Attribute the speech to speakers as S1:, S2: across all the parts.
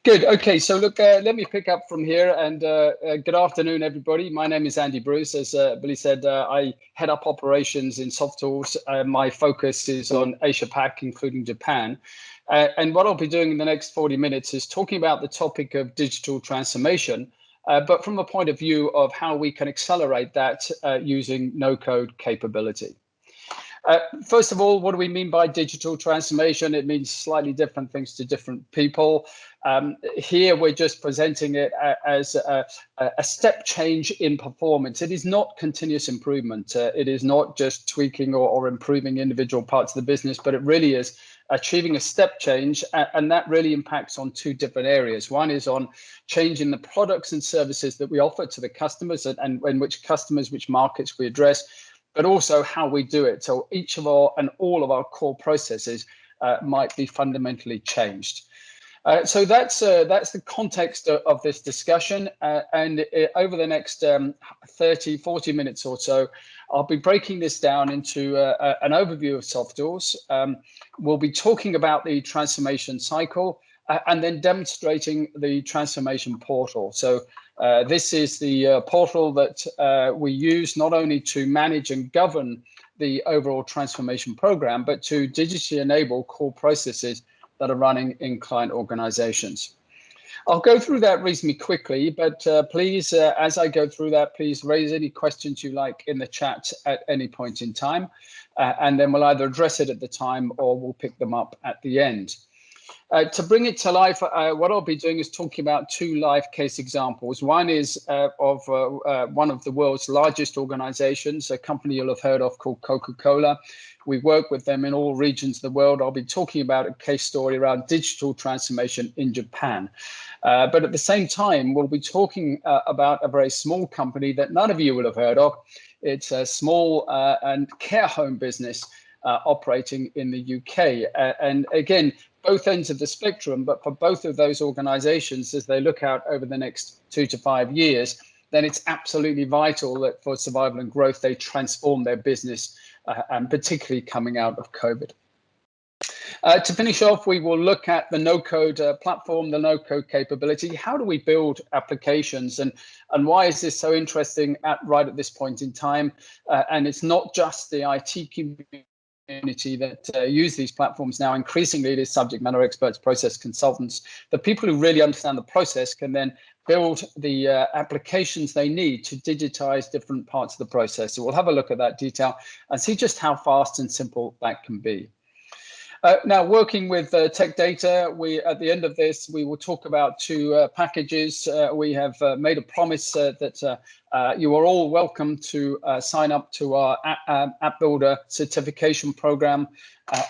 S1: Good. Okay, so look, let me pick up from here, and good afternoon, everybody. My name is Andy Bruce. As Billy said, I head up operations in Softools. My focus is on Asia Pac, including Japan. And what I'll be doing in the next 40 minutes is talking about the topic of digital transformation, but from a point of view of how we can accelerate that using no-code capability. First of all, what do we mean by digital transformation? It means slightly different things to different people. Here, we're just presenting it as a step change in performance. It is not continuous improvement. It is not just tweaking or improving individual parts of the business, but it really is achieving a step change. And that really impacts on two different areas. One is on changing the products and services that we offer to the customers and which customers, which markets we address, but also how we do it. So each of our and all of our core processes might be fundamentally changed. So that's the context of this discussion. And over the next 30, 40 minutes or so, I'll be breaking this down into an overview of Softools. We'll be talking about the transformation cycle and then demonstrating the transformation portal. So this is the portal that we use not only to manage and govern the overall transformation program, but to digitally enable core processes that are running in client organizations. I'll go through that reasonably quickly, but please, as I go through that, please raise any questions you like in the chat at any point in time, and then we'll either address it at the time or we'll pick them up at the end. To bring it to life, what I'll be doing is talking about two live case examples. One is of one of the world's largest organizations, a company you'll have heard of called Coca-Cola. We work with them in all regions of the world. I'll be talking about a case story around digital transformation in Japan. But at the same time, we'll be talking about a very small company that none of you will have heard of. It's a small and care home business operating in the UK. And again, both ends of the spectrum, but for both of those organizations, as they look out over the next 2 to 5 years, then it's absolutely vital that for survival and growth, they transform their business, and particularly coming out of COVID. To finish off, we will look at the no-code platform, the no-code capability. How do we build applications, and why is this so interesting right at this point in time? And it's not just the IT community that use these platforms now. Increasingly, it is subject matter experts, process consultants. The people who really understand the process can then build the applications they need to digitize different parts of the process. So we'll have a look at that detail and see just how fast and simple that can be. Now, working with tech data, at the end of this, we will talk about two packages. We have made a promise that you are all welcome to sign up to our App Builder certification program,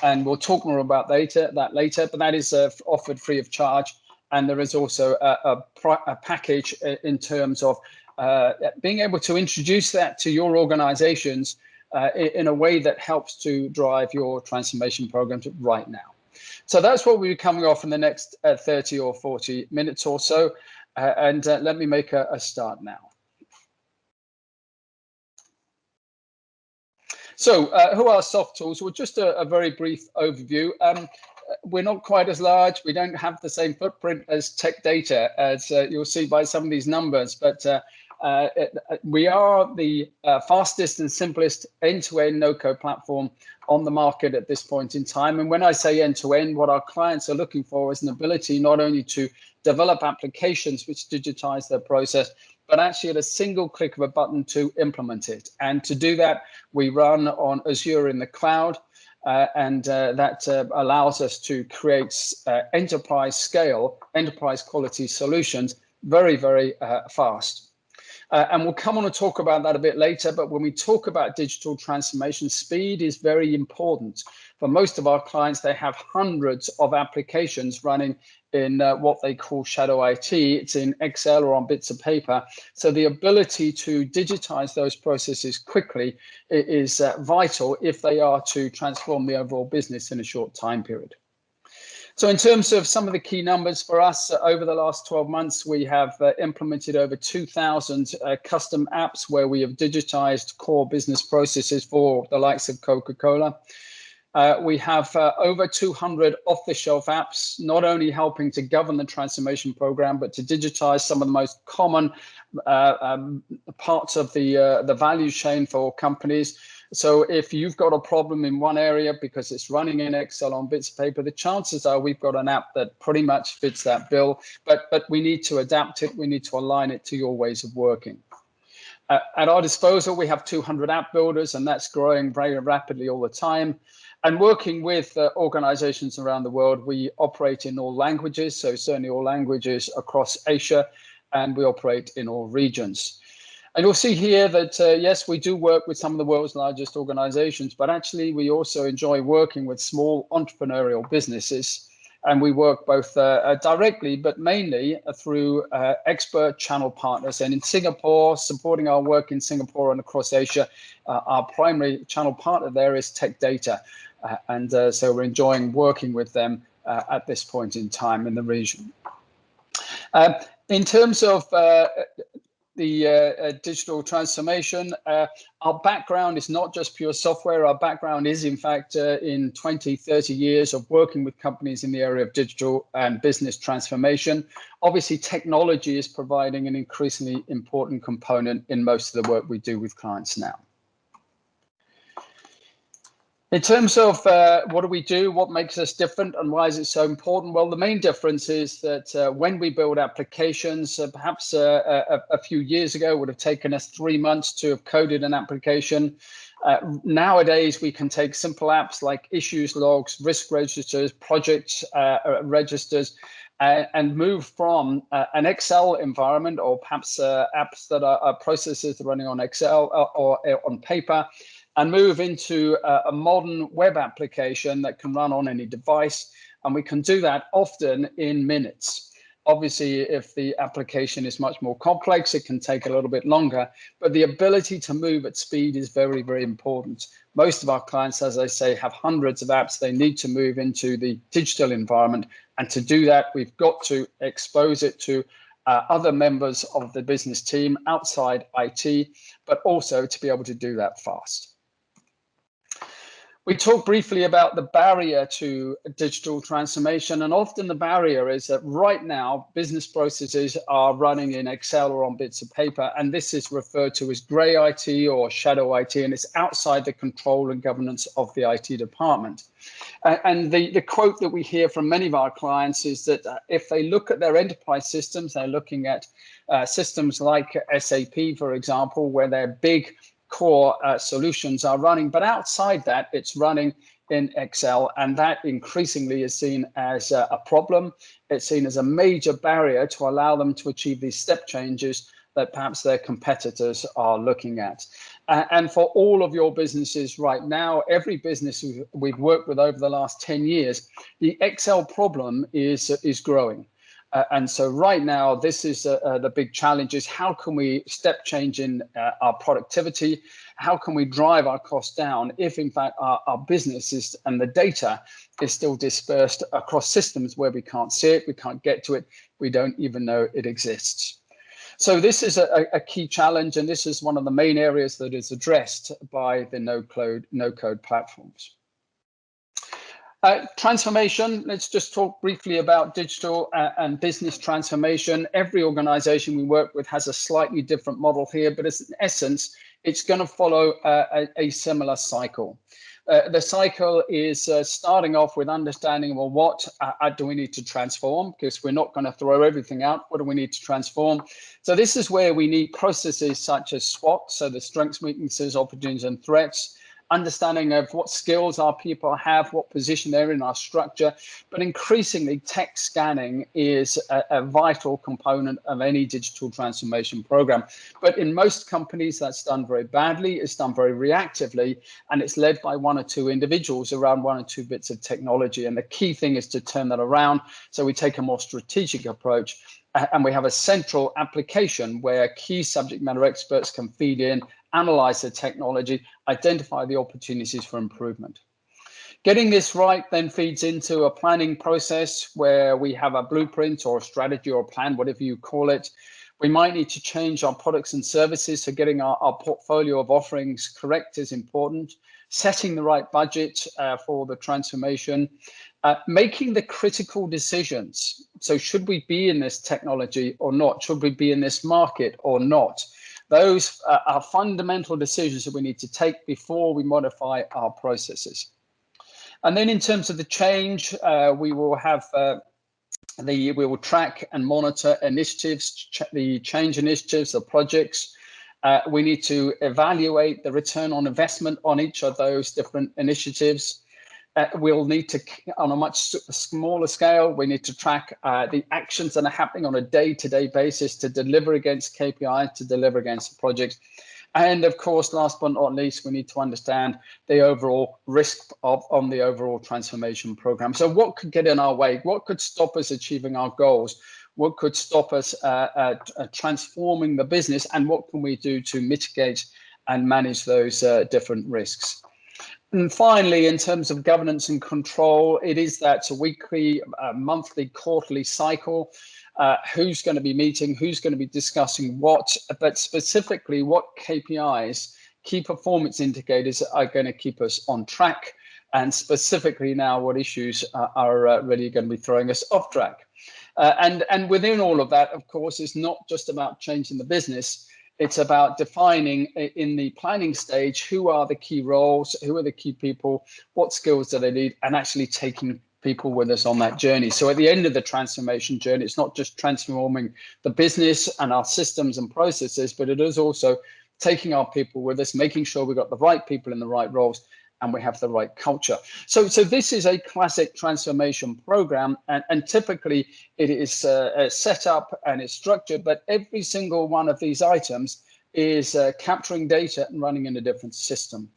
S1: and we'll talk more about that later, but that is offered free of charge. And there is also a package in terms of being able to introduce that to your organizations in a way that helps to drive your transformation programs right now. So that's what we'll be coming off in the next 30 or 40 minutes or so. And let me make a start now. So who are Softools? Well, just a very brief overview. We're not quite as large. We don't have the same footprint as tech data, as you'll see by some of these numbers, but we are the fastest and simplest end-to-end no-code platform on the market at this point in time. And when I say end-to-end, what our clients are looking for is an ability not only to develop applications which digitize their process, but actually at a single click of a button to implement it. And to do that, we run on Azure in the cloud, and that allows us to create enterprise scale, enterprise quality solutions very, very fast. And we'll come on and talk about that a bit later. But when we talk about digital transformation, speed is very important. For most of our clients, they have hundreds of applications running in what they call shadow IT. It's in Excel or on bits of paper. So the ability to digitize those processes quickly is vital if they are to transform the overall business in a short time period. So in terms of some of the key numbers for us, over the last 12 months, we have implemented over 2,000 custom apps where we have digitized core business processes for the likes of Coca-Cola. We have over 200 off-the-shelf apps, not only helping to govern the transformation program, but to digitize some of the most common parts of the value chain for companies. So if you've got a problem in one area because it's running in Excel on bits of paper, the chances are we've got an app that pretty much fits that bill, but we need to adapt it. We need to align it to your ways of working. At our disposal, we have 200 app builders, and that's growing very rapidly all the time. And working with organizations around the world, we operate in all languages, so certainly all languages across Asia, and we operate in all regions. And you'll see here that, yes, we do work with some of the world's largest organizations, but actually we also enjoy working with small entrepreneurial businesses. And we work both directly, but mainly through expert channel partners. And in Singapore, supporting our work in Singapore and across Asia, our primary channel partner there is Tech Data. So we're enjoying working with them at this point in time in the region. In terms of the digital transformation, our background is not just pure software. Our background is, in fact, in 20, 30 years of working with companies in the area of digital and business transformation. Obviously, technology is providing an increasingly important component in most of the work we do with clients now. In terms of what do we do, what makes us different, and why is it so important? Well, the main difference is that when we build applications, perhaps a few years ago would have taken us 3 months to have coded an application. Nowadays, we can take simple apps like issues logs, risk registers, project registers, and move from an Excel environment, or perhaps apps that are processes running on Excel or on paper, and move into a modern web application that can run on any device. And we can do that often in minutes. Obviously, if the application is much more complex, it can take a little bit longer, but the ability to move at speed is very, very important. Most of our clients, as I say, have hundreds of apps they need to move into the digital environment. And to do that, we've got to expose it to other members of the business team outside IT, but also to be able to do that fast. We talked briefly about the barrier to digital transformation, and often the barrier is that right now business processes are running in Excel or on bits of paper, and this is referred to as grey IT or shadow IT, and it's outside the control and governance of the IT department. And the quote that we hear from many of our clients is that if they look at their enterprise systems, they're looking at systems like SAP, for example, where they're big core solutions are running, but outside that, it's running in Excel, and that increasingly is seen as a problem. It's seen as a major barrier to allow them to achieve these step changes that perhaps their competitors are looking at. And for all of your businesses right now, every business we've worked with over the last 10 years, the Excel problem is growing. And so right now, this is the big challenge is how can we step change in our productivity? How can we drive our costs down if, in fact, our business is, and the data is still dispersed across systems where we can't see it, we can't get to it, we don't even know it exists. So this is a key challenge, and this is one of the main areas that is addressed by the no-code platforms. Transformation, let's just talk briefly about digital and business transformation. Every organization we work with has a slightly different model here, but in essence, it's going to follow a similar cycle. The cycle is starting off with understanding, well, what do we need to transform? Because we're not going to throw everything out. What do we need to transform? So this is where we need processes such as SWOT, so the strengths, weaknesses, opportunities, and threats, understanding of what skills our people have, what position they're in our structure. But increasingly, tech scanning is a vital component of any digital transformation program. But in most companies, that's done very badly. It's done very reactively, and it's led by one or two individuals around one or two bits of technology. And the key thing is to turn that around. So we take a more strategic approach, and we have a central application where key subject matter experts can feed in, analyze the technology, identify the opportunities for improvement. Getting this right then feeds into a planning process where we have a blueprint or a strategy or a plan, whatever you call it, We might need to change our products and services, so getting our portfolio of offerings correct is important. Setting the right budget for the transformation, making the critical decisions. So should we be in this technology or not? Should we be in this market or not? Those are fundamental decisions that we need to take before we modify our processes. And then in terms of the change, we will have we will track and monitor initiatives, the change initiatives, the projects. We need to evaluate the return on investment on each of those different initiatives. We'll need to, on a much smaller scale, we need to track the actions that are happening on a day-to-day basis to deliver against KPIs, to deliver against the projects. And of course, last but not least, we need to understand the overall risk on the overall transformation program. So what could get in our way? What could stop us achieving our goals? What could stop us transforming the business? And what can we do to mitigate and manage those different risks? And finally, in terms of governance and control, it is that weekly, monthly, quarterly cycle. Who's going to be meeting, who's going to be discussing what, but specifically what KPIs, key performance indicators, are going to keep us on track, and specifically now what issues are really going to be throwing us off track. And within all of that, of course, it's not just about changing the business. It's about defining in the planning stage who are the key roles, who are the key people, what skills do they need, and actually taking people with us on that journey. So at the end of the transformation journey, it's not just transforming the business and our systems and processes, but it is also taking our people with us, making sure we've got the right people in the right roles and we have the right culture. So this is a classic transformation program, and typically it is set up and it's structured, but every single one of these items is capturing data and running in a different system.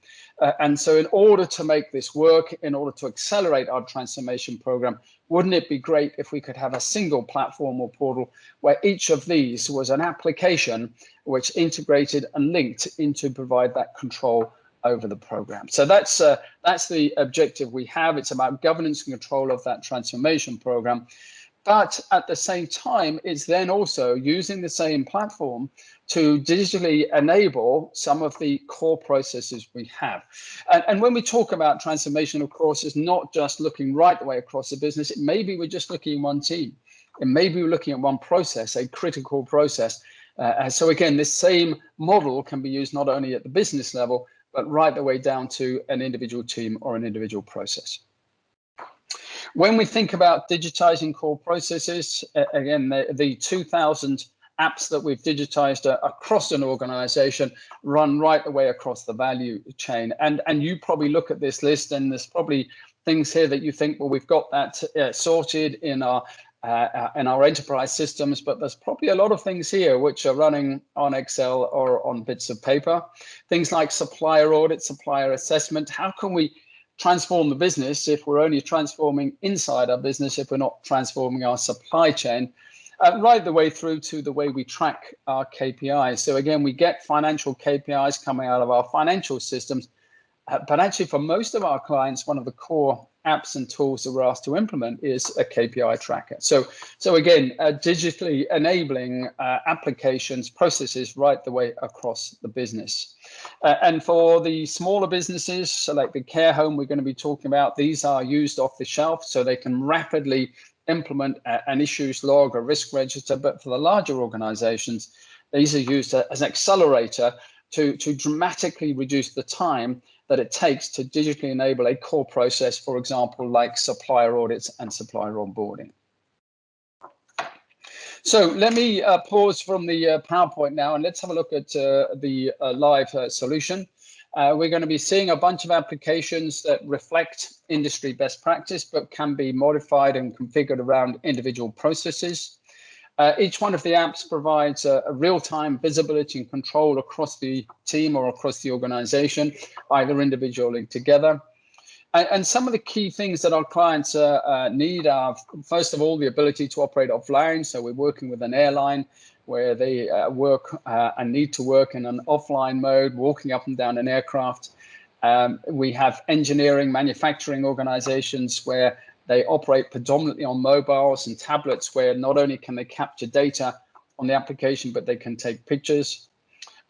S1: And so in order to make this work, in order to accelerate our transformation program, wouldn't it be great if we could have a single platform or portal where each of these was an application which integrated and linked into provide that control over the program? So that's the objective we have. It's about governance and control of that transformation program. But at the same time, it's then also using the same platform to digitally enable some of the core processes we have. And when we talk about transformation, of course, it's not just looking right the way across the business. It may be we're just looking at one team. It may be we're looking at one process, a critical process. So again, this same model can be used not only at the business level, but right the way down to an individual team or an individual process. When we think about digitizing core processes, again, the 2,000 apps that we've digitized across an organization run right the way across the value chain. And you probably look at this list and there's probably things here that you think, well, we've got that sorted in our enterprise systems, but there's probably a lot of things here which are running on Excel or on bits of paper. Things like supplier audit, supplier assessment. How can we transform the business if we're only transforming inside our business, if we're not transforming our supply chain, right the way through to the way we track our KPIs. So again, we get financial KPIs coming out of our financial systems, but actually for most of our clients, one of the core apps and tools that we're asked to implement is a KPI tracker. So again, digitally enabling applications, processes right the way across the business. And for the smaller businesses, so like the care home we're going to be talking about, these are used off the shelf so they can rapidly implement an issues log, a risk register. But for the larger organizations, these are used as an accelerator to dramatically reduce the time that it takes to digitally enable a core process, for example, like supplier audits and supplier onboarding. So let me pause from the PowerPoint now and let's have a look at the live solution. We're going to be seeing a bunch of applications that reflect industry best practice, but can be modified and configured around individual processes. Each one of the apps provides a real-time visibility and control across the team or across the organization, either individually together. And some of the key things that our clients need are, first of all, the ability to operate offline. So we're working with an airline where they work and need to work in an offline mode, walking up and down an aircraft. We have engineering, manufacturing organizations where they operate predominantly on mobiles and tablets, where not only can they capture data on the application, but they can take pictures.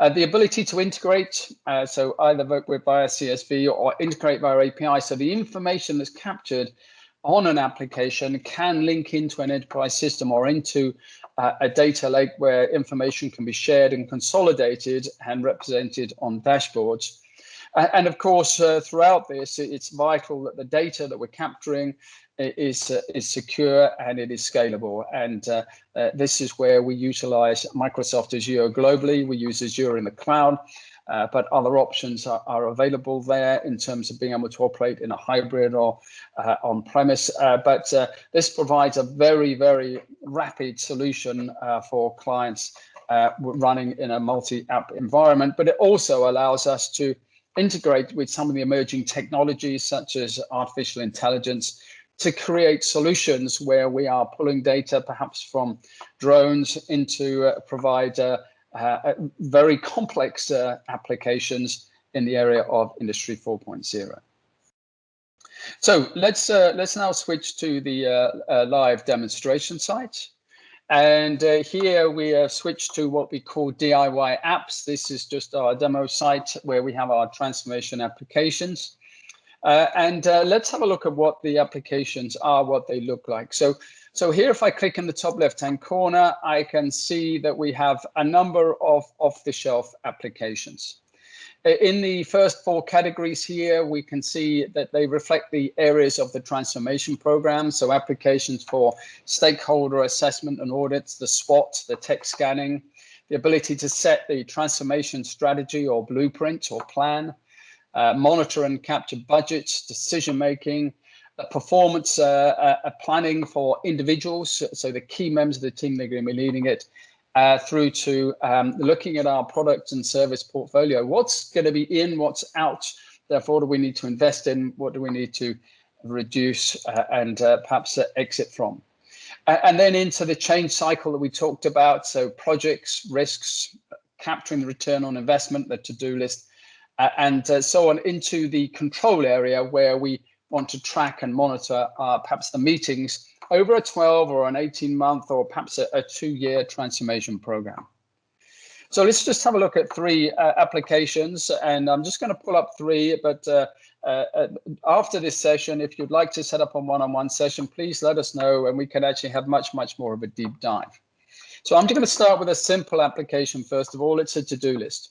S1: The ability to integrate, so either via CSV or integrate via API. So the information that's captured on an application can link into an enterprise system or into a data lake where information can be shared and consolidated and represented on dashboards. And of course, throughout this, it's vital that the data that we're capturing is secure and it is scalable. And this is where we utilize Microsoft Azure globally. We use Azure in the cloud, but other options are available there in terms of being able to operate in a hybrid or on-premise. But this provides a very, very rapid solution for clients running in a multi-app environment. But it also allows us to integrate with some of the emerging technologies such as artificial intelligence to create solutions where we are pulling data perhaps from drones into provide very complex applications in the area of Industry 4.0. So let's now switch to the live demonstration site. And here we have switched to what we call DIY apps. This is just our demo site where we have our transformation applications. And let's have a look at what the applications are, what they look like. So here, if I click in the top left-hand corner, I can see that we have a number of off-the-shelf applications. In the first 4 categories here, we can see that they reflect the areas of the transformation program. So applications for stakeholder assessment and audits, the SWOT, the tech scanning, the ability to set the transformation strategy or blueprint or plan, monitor and capture budgets, decision-making, performance planning for individuals. So the key members of the team, they're going to be leading it. Through to looking at our product and service portfolio. What's going to be in, what's out, therefore, what do we need to invest in, what do we need to reduce and perhaps exit from. And then into the change cycle that we talked about, so projects, risks, capturing the return on investment, the to-do list, and so on into the control area where we want to track and monitor perhaps the meetings over a 12 or an 18-month or perhaps a 2-year transformation program. So let's just have a look at 3 applications, and I'm just going to pull up 3, but after this session, if you'd like to set up a one-on-one session, please let us know and we can actually have much more of a deep dive. So I'm going to start with a simple application first of all. It's a to-do list.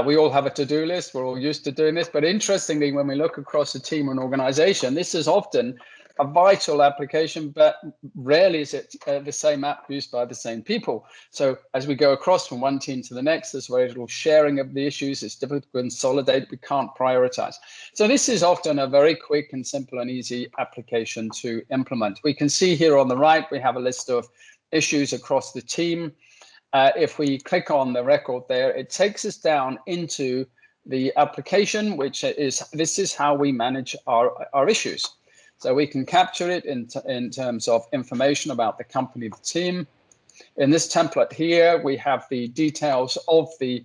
S1: We all have a to-do list. We're all used to doing this, but interestingly, when we look across a team or an organization, this is often a vital application, but rarely is it the same app used by the same people. So as we go across from one team to the next, there's very little sharing of the issues. It's difficult to consolidate. We can't prioritize. So this is often a very quick and simple and easy application to implement. We can see here on the right, we have a list of issues across the team. If we click on the record there, it takes us down into the application, which is, this is how we manage our issues. So we can capture it in terms of information about the company, the team. In this template here, we have the details of the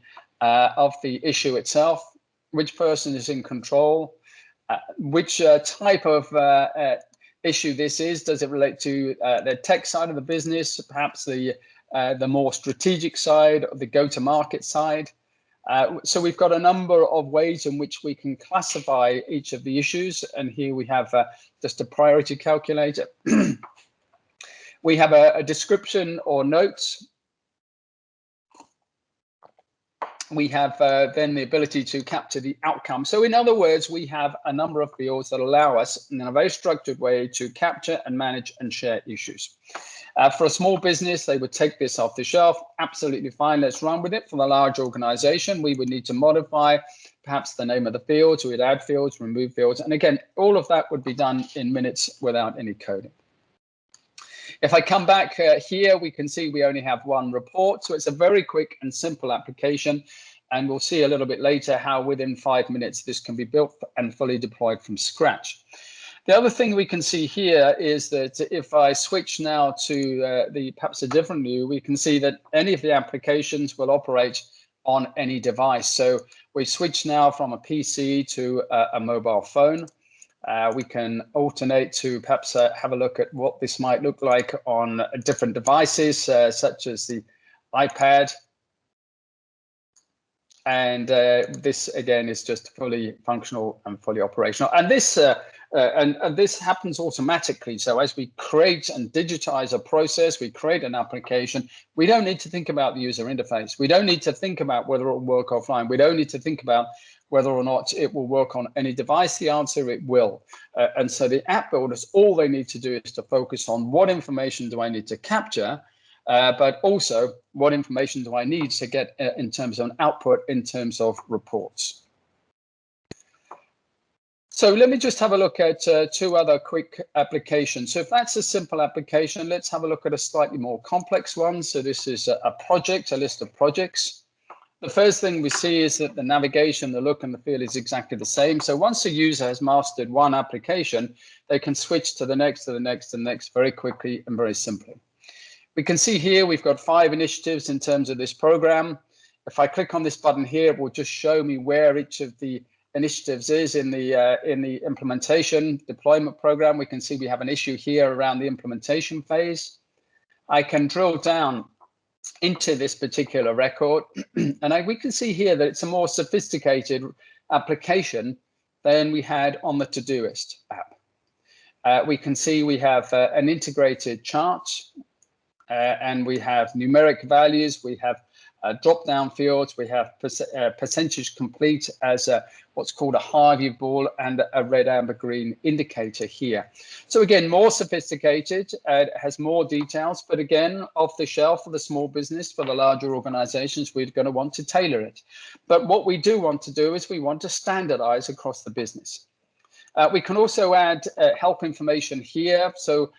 S1: issue itself, which person is in control, which type of issue this is. Does it relate to the tech side of the business, perhaps the more strategic side, of the go-to-market side? So we've got a number of ways in which we can classify each of the issues. And here we have just a priority calculator. We have a description or notes. We have then the ability to capture the outcome. So in other words, we have a number of fields that allow us in a very structured way to capture and manage and share issues. For a small business, they would take this off the shelf. Absolutely fine. Let's run with it. For the large organization, we would need to modify perhaps the name of the fields. We'd add fields, remove fields. And again, all of that would be done in minutes without any coding. If I come back here, we can see we only have one report. So it's a very quick and simple application. And we'll see a little bit later how within 5 minutes this can be built and fully deployed from scratch. The other thing we can see here is that if I switch now to perhaps a different view, we can see that any of the applications will operate on any device. So we switch now from a PC to a mobile phone. We can alternate to perhaps have a look at what this might look like on different devices, such as the iPad. And this again is just fully functional and fully operational. And this this happens automatically. So as we create and digitize a process, we create an application, we don't need to think about the user interface. We don't need to think about whether it will work offline. We don't need to think about whether or not it will work on any device. The answer, it will. And so the app builders, all they need to do is to focus on what information do I need to capture, but also what information do I need to get in terms of an output, in terms of reports. So let me just have a look at two other quick applications. So if that's a simple application, let's have a look at a slightly more complex one. So this is a project, a list of projects. The first thing we see is that the navigation, the look and the feel is exactly the same. So once a user has mastered one application, they can switch to the next, to the next, to the next very quickly and very simply. We can see here we've got 5 initiatives in terms of this program. If I click on this button here, it will just show me where each of the initiatives is in the implementation deployment program. We can see we have an issue here around the implementation phase. I can drill down into this particular record, and we can see here that it's a more sophisticated application than we had on the Todoist app. We can see we have an integrated chart, and we have numeric values, we have drop-down fields, we have percentage complete as what's called a Harvey ball and a red, amber, green indicator here. So again, more sophisticated, it has more details, but again, off the shelf for the small business, for the larger organizations, we're going to want to tailor it. But what we do want to do is we want to standardize across the business. We can also add help information here. So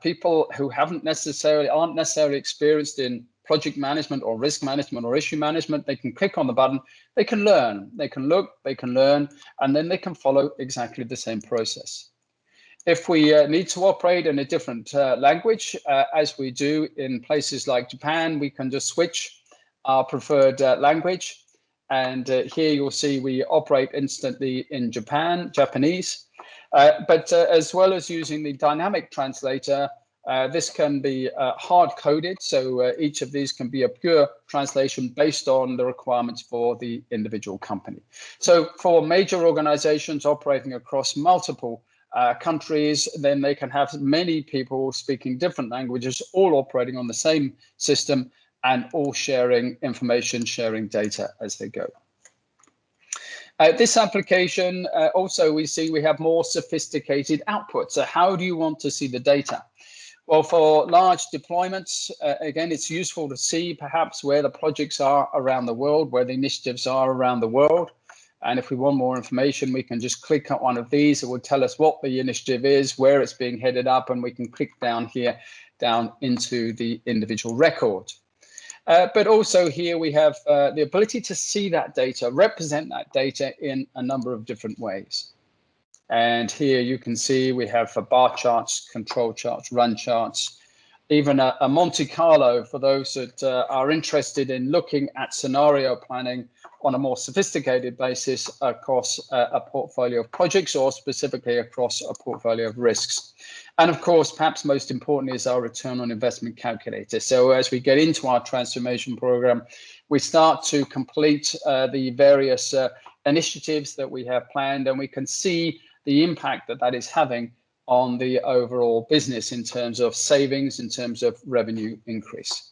S1: people who aren't necessarily experienced in project management or risk management or issue management, they can click on the button, they can learn, they can look, they can learn, and then they can follow exactly the same process. If we need to operate in a different language, as we do in places like Japan, we can just switch our preferred language. And here you'll see we operate instantly in Japanese. But as well as using the dynamic translator, this can be hard-coded, so each of these can be a pure translation based on the requirements for the individual company. So for major organizations operating across multiple countries, then they can have many people speaking different languages, all operating on the same system and all sharing information, sharing data as they go. This application, also we see we have more sophisticated output. So how do you want to see the data? Well, for large deployments, again, it's useful to see perhaps where the projects are around the world, where the initiatives are around the world. And if we want more information, we can just click on one of these. It will tell us what the initiative is, where it's being headed up, and we can click down here, down into the individual record. But also here we have the ability to see that data, represent that data in a number of different ways. And here you can see we have bar charts, control charts, run charts, even a Monte Carlo for those that are interested in looking at scenario planning on a more sophisticated basis across a portfolio of projects or specifically across a portfolio of risks. And of course, perhaps most importantly is our return on investment calculator. So as we get into our transformation program, we start to complete the various initiatives that we have planned, and we can see the impact that that is having on the overall business in terms of savings, in terms of revenue increase.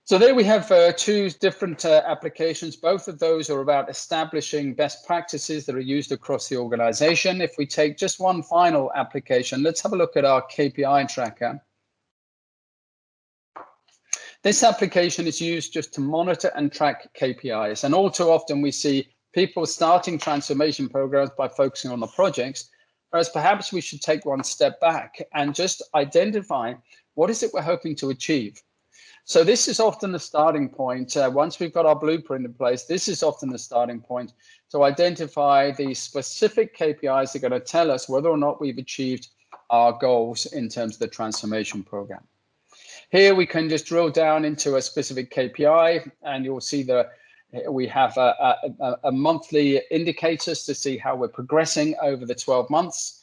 S1: So there we have 2 different applications. Both of those are about establishing best practices that are used across the organization. If we take just one final application, let's have a look at our KPI tracker. This application is used just to monitor and track KPIs. And all too often we see people starting transformation programs by focusing on the projects, whereas perhaps we should take one step back and just identify what is it we're hoping to achieve. So this is often the starting point. Once we've got our blueprint in place, this is often the starting point to identify the specific KPIs that are going to tell us whether or not we've achieved our goals in terms of the transformation program. Here we can just drill down into a specific KPI, and you'll see We have a monthly indicators to see how we're progressing over the 12 months.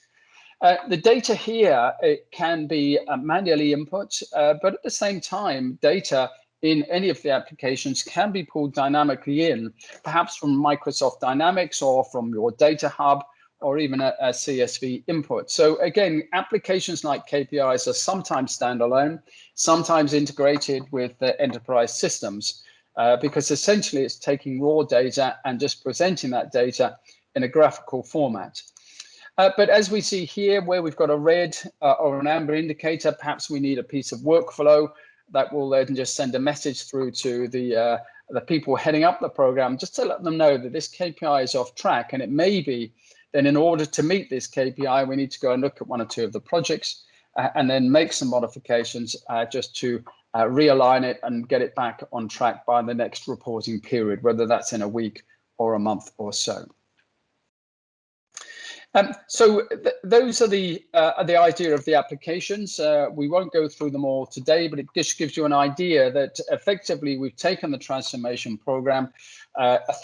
S1: The data here, it can be manually input, but at the same time, data in any of the applications can be pulled dynamically in, perhaps from Microsoft Dynamics or from your data hub, or even a CSV input. So again, applications like KPIs are sometimes standalone, sometimes integrated with the enterprise systems, because essentially it's taking raw data and just presenting that data in a graphical format. But as we see here, where we've got a red or an amber indicator, perhaps we need a piece of workflow that will then just send a message through to the people heading up the program, just to let them know that this KPI is off track. And it may be then in order to meet this KPI, we need to go and look at one or two of the projects and then make some modifications just to realign it and get it back on track by the next reporting period, whether that's in a week or a month or so. So those are the idea of the applications. We won't go through them all today, but it just gives you an idea that effectively we've taken the transformation program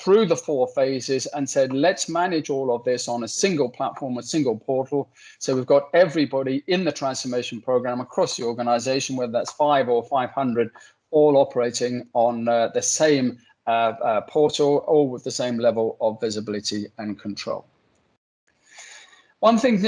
S1: through the 4 phases and said, let's manage all of this on a single platform, a single portal. So we've got everybody in the transformation program across the organization, whether that's 5 or 500, all operating on the same portal, all with the same level of visibility and control. One thing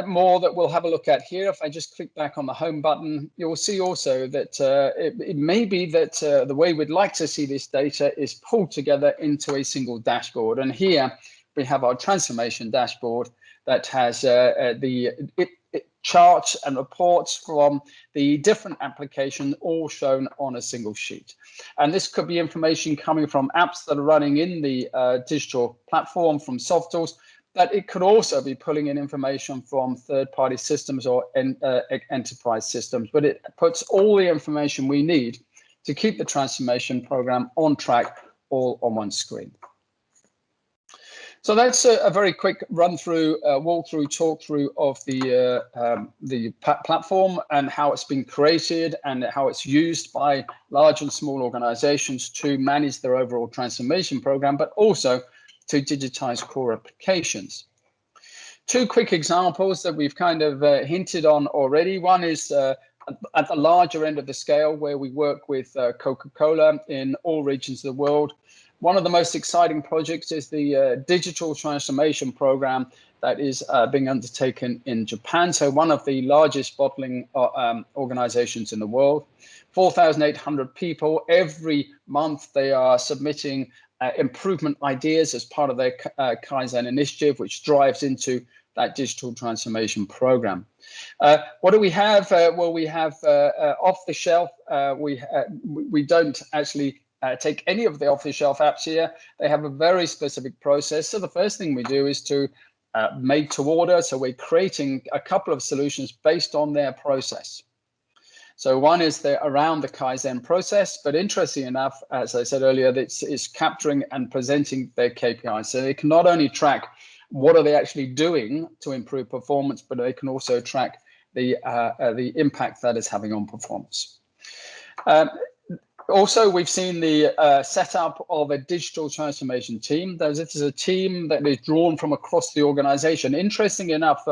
S1: more that we'll have a look at here, if I just click back on the home button, you'll see also that it may be that the way we'd like to see this data is pulled together into a single dashboard. And here we have our transformation dashboard that has it charts and reports from the different applications all shown on a single sheet. And this could be information coming from apps that are running in the digital platform from Softools, but it could also be pulling in information from third-party systems or enterprise systems. But it puts all the information we need to keep the transformation program on track, all on one screen. So that's a very quick run-through, walk-through, talk-through of the platform and how it's been created and how it's used by large and small organizations to manage their overall transformation program, but also to digitize core applications. 2 quick examples that we've kind of hinted on already. One is at the larger end of the scale, where we work with Coca-Cola in all regions of the world. One of the most exciting projects is the digital transformation program that is being undertaken in Japan. So one of the largest bottling organizations in the world, 4,800 people. Every month they are submitting improvement ideas as part of their Kaizen initiative, which drives into that digital transformation program. What do we have? Well, we have off the shelf. We don't actually take any of the off-the-shelf apps here. They have a very specific process. So the first thing we do is to made to order. So we're creating a couple of solutions based on their process. So one is around the Kaizen process, but interesting enough, as I said earlier, that is capturing and presenting their KPIs. So they can not only track what are they actually doing to improve performance, but they can also track the impact that is having on performance. Also, we've seen the setup of a digital transformation team. This is a team that is drawn from across the organization. Interesting enough,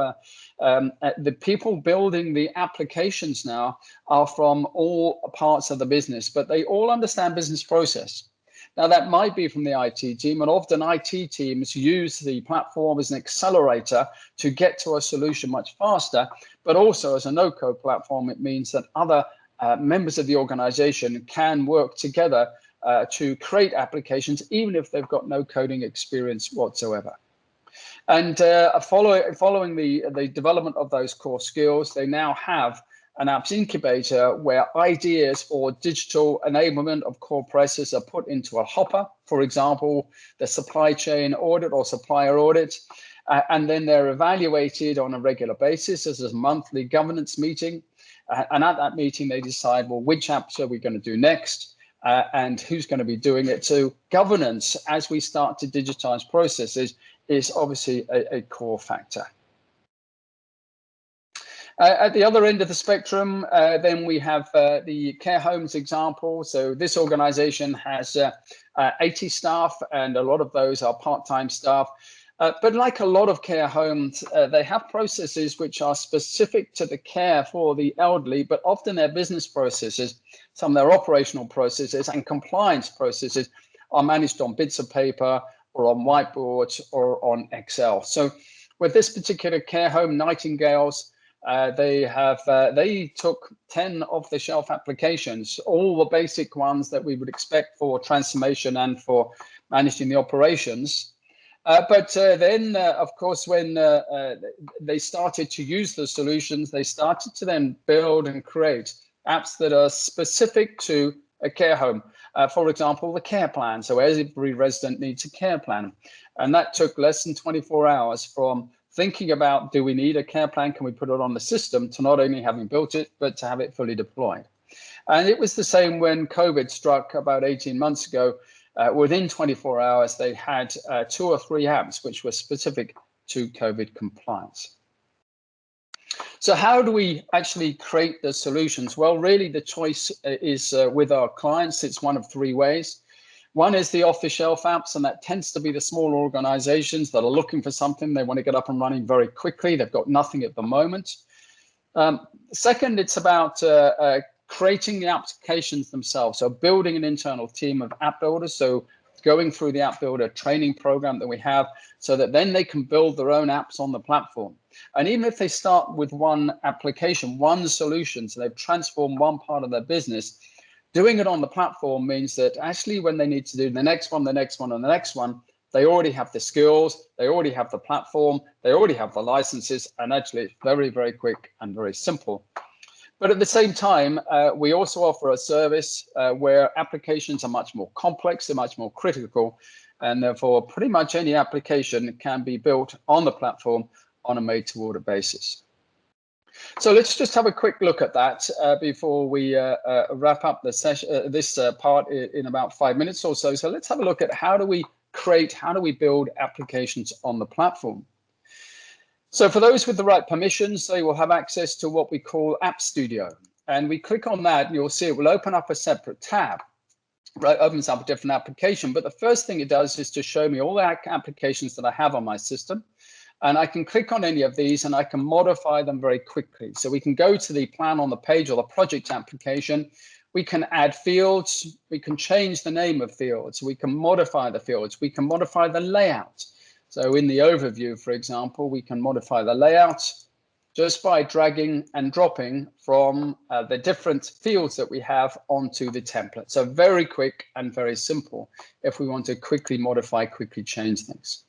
S1: the people building the applications now are from all parts of the business, but they all understand business process. Now, that might be from the IT team, and often IT teams use the platform as an accelerator to get to a solution much faster, but also as a no-code platform, it means that other members of the organization can work together to create applications, even if they've got no coding experience whatsoever. And following the development of those core skills, they now have an apps incubator where ideas for digital enablement of core processes are put into a hopper, for example, the supply chain audit or supplier audit, and then they're evaluated on a regular basis as a monthly governance meeting. And at that meeting, they decide, well, which apps are we going to do next and who's going to be doing it. So governance, as we start to digitize processes, is obviously a core factor. At the other end of the spectrum, then we have the care homes example. So this organization has 80 staff, and a lot of those are part-time staff. But like a lot of care homes, they have processes which are specific to the care for the elderly, but often their business processes, some of their operational processes and compliance processes are managed on bits of paper or on whiteboards or on Excel. So with this particular care home, Nightingales, they took 10 off-the-shelf applications, all the basic ones that we would expect for transformation and for managing the operations. But then, of course, when they started to use the solutions, they started to then build and create apps that are specific to a care home. For example, the care plan. So every resident needs a care plan. And that took less than 24 hours from thinking about, do we need a care plan? Can we put it on the system, to not only having built it, but to have it fully deployed. And it was the same when COVID struck about 18 months ago. Within 24 hours, they had 2 or 3 apps which were specific to COVID compliance. So how do we actually create the solutions? Well, really the choice is with our clients. It's one of 3 ways. One is the off-the-shelf apps, and that tends to be the small organizations that are looking for something. They want to get up and running very quickly. They've got nothing at the moment. Second, it's about creating the applications themselves. So building an internal team of app builders. So going through the app builder training program that we have so that then they can build their own apps on the platform. And even if they start with one application, one solution, so they've transformed one part of their business, doing it on the platform means that actually when they need to do the next one, and the next one, they already have the skills, they already have the platform, they already have the licenses, and actually it's very, very quick and very simple. But at the same time, we also offer a service where applications are much more complex, they're much more critical, and therefore pretty much any application can be built on the platform on a made-to-order basis. So let's just have a quick look at that before we wrap up the session, this part in about 5 minutes or so. So let's have a look at how do we build applications on the platform. So for those with the right permissions, they will have access to what we call App Studio. And we click on that and you'll see it will open up a separate tab. Right, opens up a different application. But the first thing it does is to show me all the applications that I have on my system. And I can click on any of these and I can modify them very quickly. So we can go to the plan on the page or the project application. We can add fields. We can change the name of fields. We can modify the fields. We can modify the layout. So in the overview, for example, we can modify the layout just by dragging and dropping from the different fields that we have onto the template. So very quick and very simple if we want to quickly modify, quickly change things.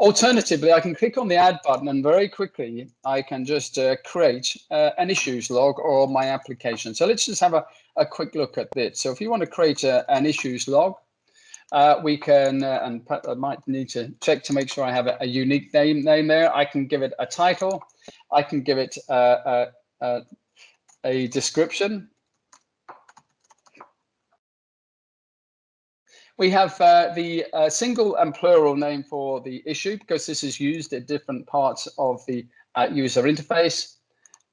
S1: Alternatively, I can click on the add button and very quickly I can just create an issues log or my application. So let's just have a quick look at this. So if you want to create an issues log, we can, and I might need to check to make sure I have a unique name there. I can give it a title. I can give it a description. We have the single and plural name for the issue because this is used at different parts of the user interface.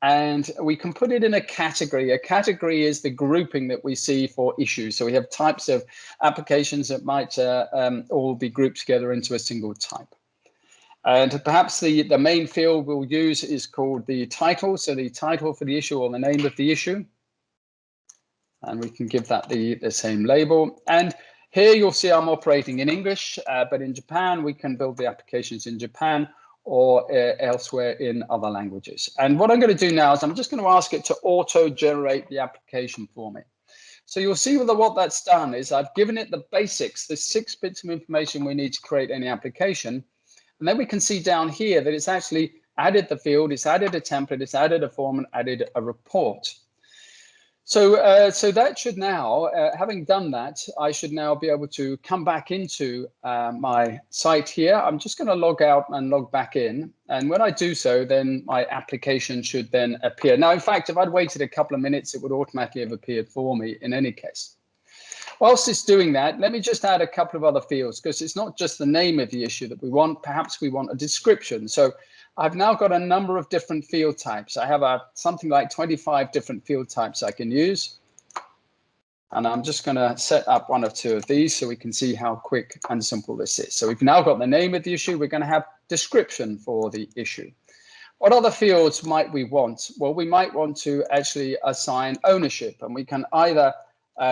S1: And we can put it in a category. A category is the grouping that we see for issues. So we have types of applications that might all be grouped together into a single type. And perhaps the main field we'll use is called the title. So the title for the issue or the name of the issue. And we can give that the same label. And here you'll see I'm operating in English, but in Japan, we can build the applications in Japan or elsewhere in other languages. And what I'm going to do now is I'm just going to ask it to auto-generate the application for me. So you'll see what that's done is I've given it the basics, the 6 bits of information we need to create any application. And then we can see down here that it's actually added the field, it's added a template, it's added a form and added a report. So, so that should now, having done that, I should now be able to come back into my site here. I'm just going to log out and log back in. And when I do so, then my application should then appear. Now, in fact, if I'd waited a couple of minutes, it would automatically have appeared for me in any case. Whilst it's doing that, let me just add a couple of other fields, because it's not just the name of the issue that we want. Perhaps we want a description. So I've now got a number of different field types. I have something like 25 different field types I can use. And I'm just going to set up one or two of these so we can see how quick and simple this is. So we've now got the name of the issue. We're going to have description for the issue. What other fields might we want? Well, we might want to actually assign ownership, and we can either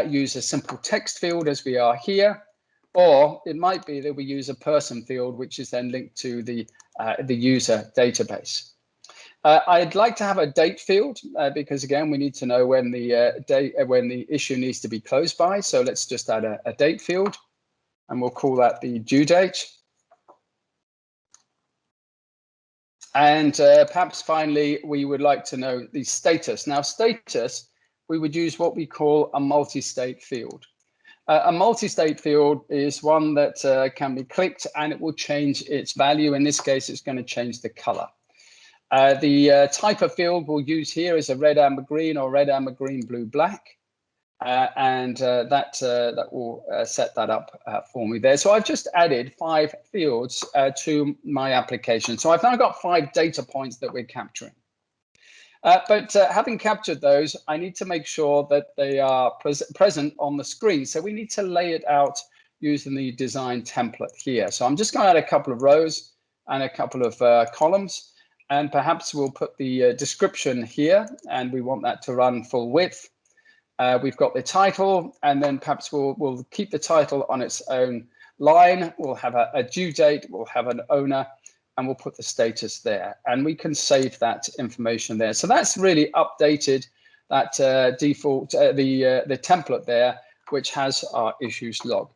S1: use a simple text field as we are here, or it might be that we use a person field, which is then linked to the user database. I'd like to have a date field because, again, we need to know when the issue needs to be closed by. So let's just add a date field, and we'll call that the due date. And perhaps finally, we would like to know the status. Now, status, we would use what we call a multi-state field. A multi-state field is one that can be clicked and it will change its value. In this case, it's going to change the color. The type of field we'll use here is a red, amber, green, or red, amber, green, blue, black. That will set that up for me there. So I've just added 5 fields to my application. So I've now got 5 data points that we're capturing. But having captured those, I need to make sure that they are present on the screen. So we need to lay it out using the design template here. So I'm just going to add a couple of rows and a couple of columns. And perhaps we'll put the description here, and we want that to run full width. We've got the title, and then perhaps we'll keep the title on its own line. We'll have a due date, we'll have an owner, and we'll put the status there. And we can save that information there. So that's really updated that default, the template there, which has our issues log.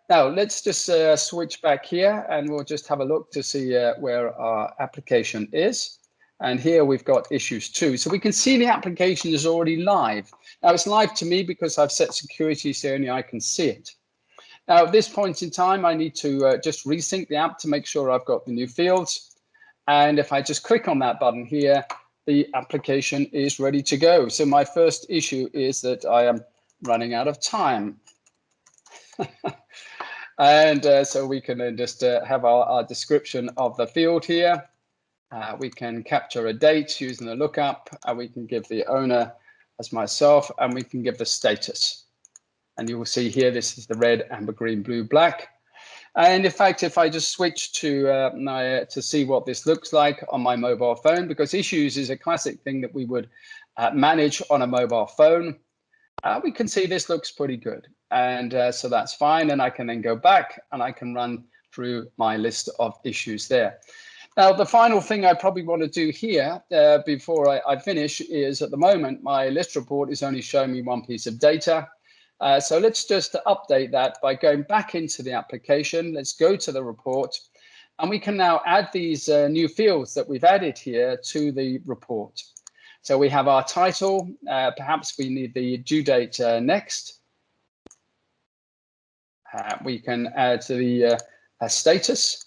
S1: Now, let's just switch back here, and we'll just have a look to see where our application is. And here we've got issues 2. So we can see the application is already live. Now, it's live to me because I've set security so only I can see it. Now, at this point in time, I need to just resync the app to make sure I've got the new fields. And if I just click on that button here, the application is ready to go. So my first issue is that I am running out of time. And so we can then just have our description of the field here. We can capture a date using the lookup, and we can give the owner as myself, and we can give the status. And you will see here, this is the red, amber, green, blue, black. And in fact, if I just switch to see what this looks like on my mobile phone, because issues is a classic thing that we would manage on a mobile phone, we can see this looks pretty good. And so that's fine. And I can then go back and I can run through my list of issues there. Now, the final thing I probably want to do here before I finish is, at the moment, my list report is only showing me one piece of data. So let's just update that by going back into the application. Let's go to the report, and we can now add these new fields that we've added here to the report. So we have our title. Perhaps we need the due date next. We can add the status.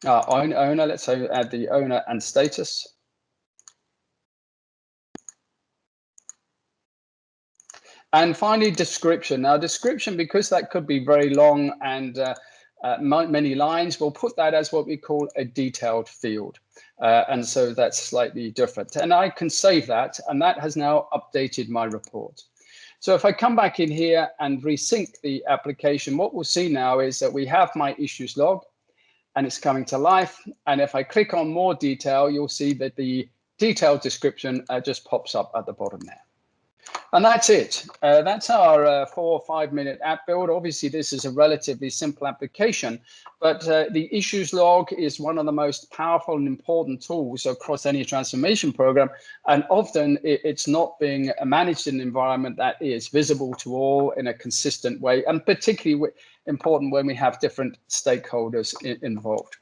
S1: Owner, let's say add the owner and status. And finally, description. Now, description, because that could be very long and many lines, we'll put that as what we call a detailed field. And so that's slightly different. And I can save that, and that has now updated my report. So if I come back in here and resync the application, what we'll see now is that we have my issues log, and it's coming to life. And if I click on more detail, you'll see that the detailed description just pops up at the bottom there. And that's it. That's our 4 or 5 minute app build. Obviously, this is a relatively simple application, but the issues log is one of the most powerful and important tools across any transformation program. And often it's not being managed in an environment that is visible to all in a consistent way, and particularly important when we have different stakeholders involved.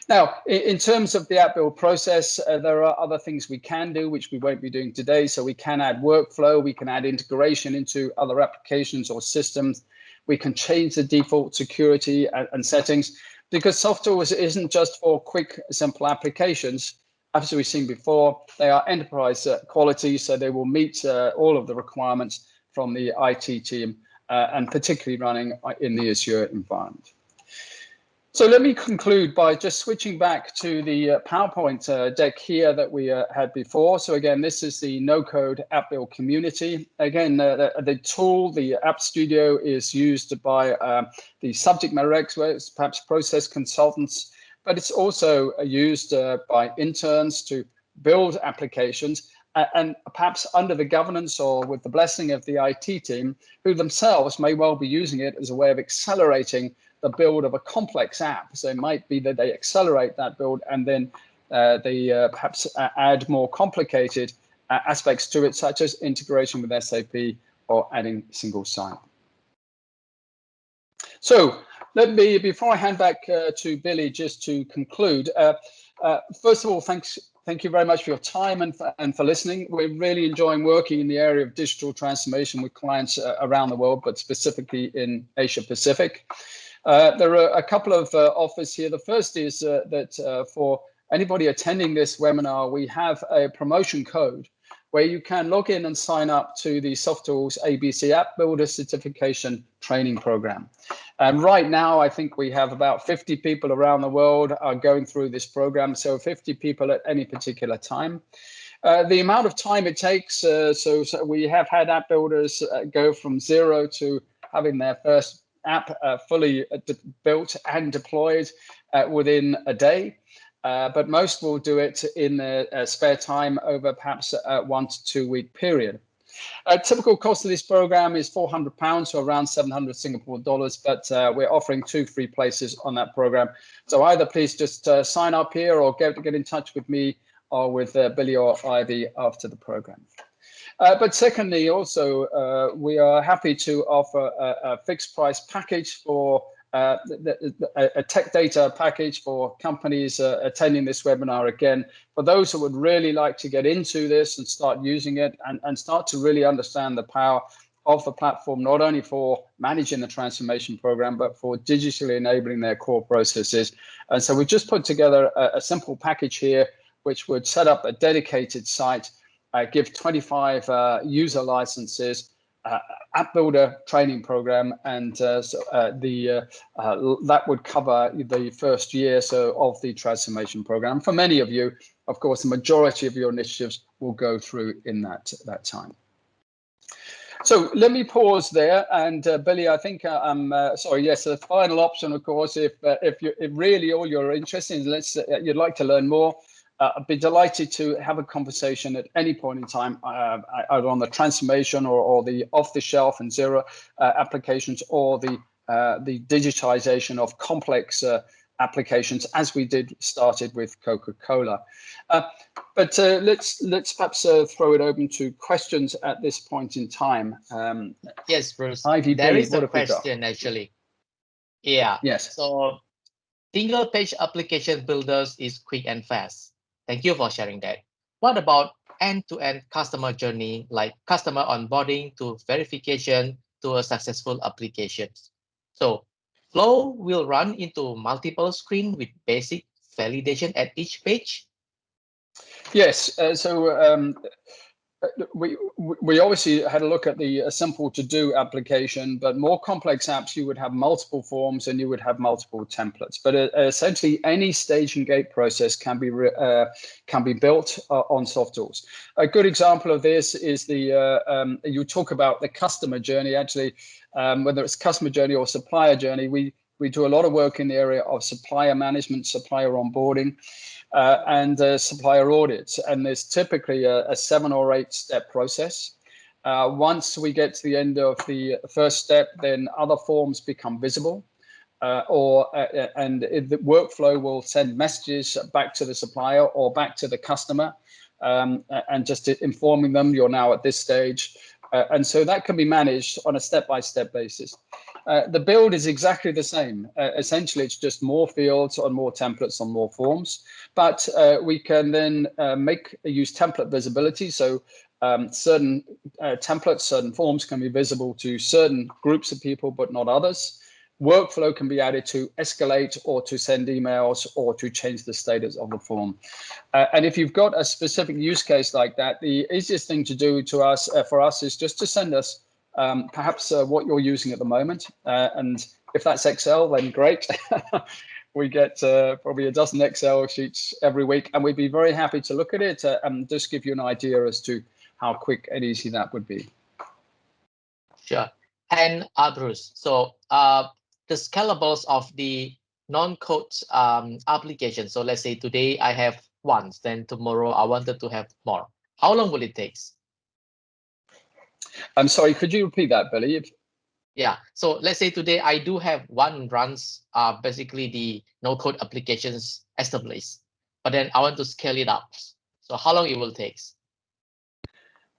S1: Now, in terms of the app build process, there are other things we can do, which we won't be doing today. So we can add workflow, we can add integration into other applications or systems. We can change the default security and settings, because Softools isn't just for quick, simple applications. as we've seen before, they are enterprise quality, so they will meet all of the requirements from the IT team, and particularly running in the Azure environment. So let me conclude by just switching back to the PowerPoint deck here that we had before. So again, this is the no-code app build community. Again, the tool, the App Studio, is used by the subject matter experts, perhaps process consultants, but it's also used by interns to build applications, and perhaps under the governance or with the blessing of the IT team, who themselves may well be using it as a way of accelerating the build of a complex app. So it might be that they accelerate that build and then they perhaps add more complicated aspects to it, such as integration with SAP or adding single sign. So let me, before I hand back to Billy, just to conclude, first of all, thank you very much for your time and for listening. We're really enjoying working in the area of digital transformation with clients around the world, but specifically in Asia Pacific. There are a couple of offers here. The first is that for anybody attending this webinar, we have a promotion code where you can log in and sign up to the Softools ABC App Builder Certification Training Program. And right now, I think we have about 50 people around the world are going through this program, so 50 people at any particular time. The amount of time it takes, so we have had app builders go from 0 to having their first app fully built and deployed within a day. But most will do it in their spare time over perhaps a 1 to 2 week period. Typical cost of this program is £400, so around 700 Singapore dollars, but we're offering 2 free places on that program. So either please just sign up here or get in touch with me or with Billy or Ivy after the program. But secondly, also, we are happy to offer a fixed price package for a tech data package for companies attending this webinar. Again, for those who would really like to get into this and start using it and start to really understand the power of the platform, not only for managing the transformation program, but for digitally enabling their core processes. And so we just put together a simple package here, which would set up a dedicated site, give 25 user licenses, app builder training program, and that would cover the first year of the transformation program. For many of you, of course, the majority of your initiatives will go through in that time. So let me pause there, and Billy, I think I'm sorry. Yes, the final option, of course, if really all you're interested in, you'd like to learn more. I'd be delighted to have a conversation at any point in time, either on the transformation or the off-the-shelf and zero applications, or the digitization of complex applications, as we started with Coca-Cola. But let's perhaps throw it open to questions at this point in time.
S2: Yes, Bruce.
S1: Ivy,
S2: there
S1: Billy,
S2: is a question actually. Yeah.
S1: Yes.
S2: So single-page application builders is quick and fast. Thank you for sharing that. What about end-to-end customer journey, like customer onboarding to verification to a successful application? So flow will run into multiple screens with basic validation at each page?
S1: Yes. We obviously had a look at the simple to-do application, but more complex apps, you would have multiple forms and you would have multiple templates. But essentially, any stage and gate process can be built on Softools. A good example of this is you talk about the customer journey. Actually, whether it's customer journey or supplier journey, we do a lot of work in the area of supplier management, supplier onboarding, and supplier audits. And there's typically a 7 or 8 step process. Once we get to the end of the first step, then other forms become visible, and the workflow will send messages back to the supplier or back to the customer, and just informing them you're now at this stage. And so that can be managed on a step-by-step basis. The build is exactly the same. Essentially, it's just more fields on more templates on more forms. But we can then use template visibility. So certain templates, certain forms can be visible to certain groups of people, but not others. workflow can be added to escalate or to send emails or to change the status of the form. And if you've got a specific use case like that, the easiest thing to do for us is just to send us perhaps what you're using at the moment. And if that's Excel, then great. We get probably a dozen Excel sheets every week, and we'd be very happy to look at it and just give you an idea as to how quick and easy that would be.
S2: Sure. And Bruce, so the scalables of the non-code application. So let's say today I have one, then tomorrow I wanted to have more. How long will it take?
S1: I'm sorry, could you repeat that, Billy?
S2: Yeah, so let's say today I do have one runs, basically the no-code applications established, but then I want to scale it up. So how long it will take?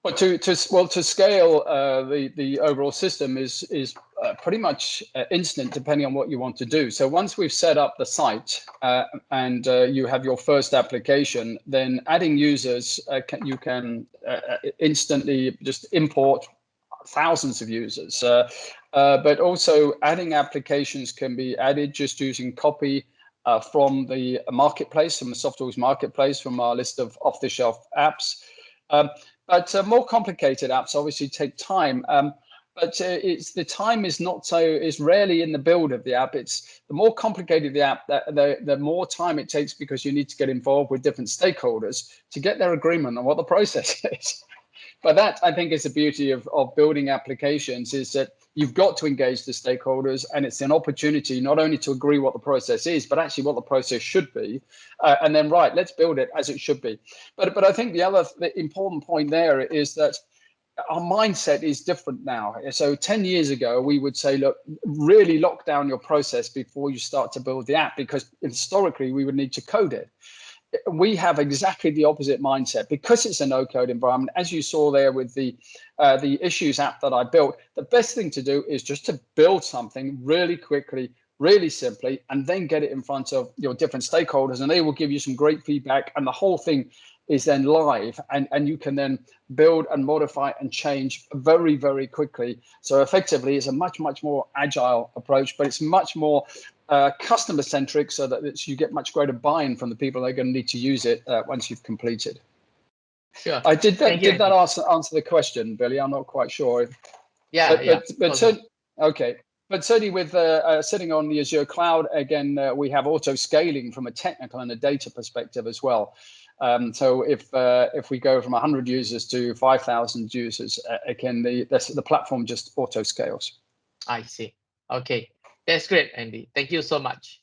S1: Well, to scale the overall system is pretty much instant, depending on what you want to do. So once we've set up the site and you have your first application, then adding users, you can instantly just import thousands of users. But also adding applications can be added just using copy from the marketplace, from the Softools marketplace, from our list of off-the-shelf apps. But more complicated apps obviously take time. But the time is rarely in the build of the app. It's the more complicated the app, the more time it takes, because you need to get involved with different stakeholders to get their agreement on what the process is. But that, I think, is the beauty of building applications, is that you've got to engage the stakeholders, and it's an opportunity not only to agree what the process is, but actually what the process should be. And then, right, let's build it as it should be. But I think the important point there is that our mindset is different now. So 10 years ago, we would say, look, really lock down your process before you start to build the app, because historically we would need to code it. We have exactly the opposite mindset, because it's a no-code environment. As you saw there with the issues app that I built, the best thing to do is just to build something really quickly, really simply, and then get it in front of your different stakeholders, and they will give you some great feedback, and the whole thing is then live, and you can then build and modify and change very, very quickly. So effectively, it's a much, much more agile approach, but it's much more customer centric, so that you get much greater buy-in from the people that are going to need to use it once you've completed.
S2: Sure.
S1: Did that answer the question, Billy? I'm not quite sure. Okay. But certainly with sitting on the Azure cloud, again, we have auto scaling from a technical and a data perspective as well. So if we go from 100 users to 5,000 users, again, the platform just auto scales.
S2: I see. Okay, that's great, Andy. Thank you so much.